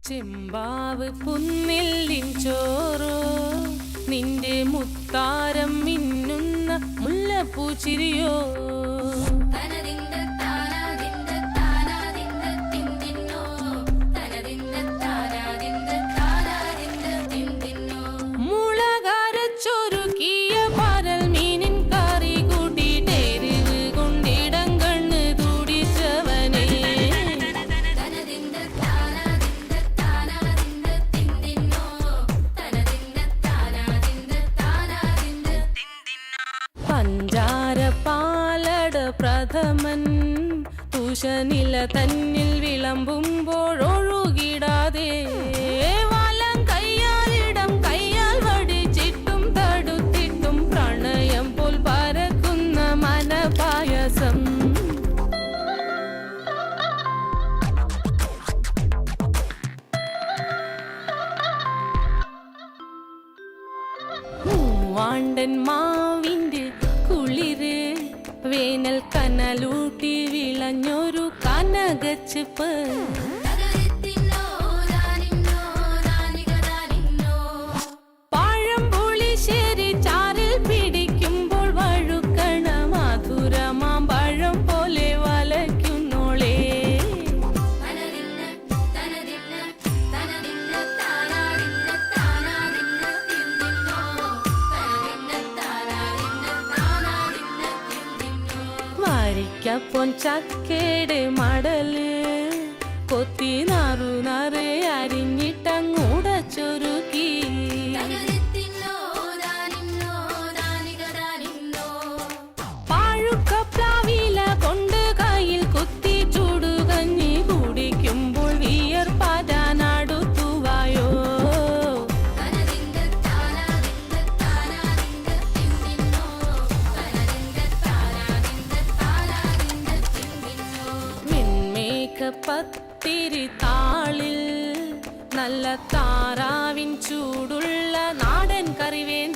ചെമ്പാവ് പുന്നില്ലിൻ ചോറോ നിന്റെ മുത്താരം മിന്നുന്ന മുല്ലപ്പൂച്ചിരിയോ പഞ്ചാര പാലട പ്രഥമൻ തുഷനില തന്നിൽ വിളമ്പുമ്പോഴൊഴുകിടാതെ വലം കയ്യാലിടം കയ്യാൽ വടിച്ചിട്ടും തടുത്തിട്ടും പ്രണയം പോൽ പരക്കുന്ന മനപായസം മൂവാണ്ടൻ മാവിന്റെ കുളിര് വേനൽ കനലൂട്ടി വിളഞ്ഞൊരു കനകച്ചിപ്പ് പഴംപുളിശ്ശേരി ചാറിൽ പിടിക്കുമ്പോൾ വഴുക്കണ മധുരമാം പഴം പോലെ വലയ്ക്കുന്നോളേ വരിക്കപ്പൊൻ ചക്കയുടെ മടല് കൊത്തി നാറു നാറ് അരിഞ്ഞിട്ടങ്ങൂടച്ചൊരുക്കി പാഴുക്കപ്ലാവില കൊണ്ട് കയ്യിൽ കുത്തി ചൂടുകഞ്ഞി കുടിക്കുമ്പോൾ വിയർപ്പാറ്റാനടുത്തുവായോ പത്തിരി താളിൽ നല്ല താറാവിൻ ചൂടുള്ള നാടൻ കറിവേൻ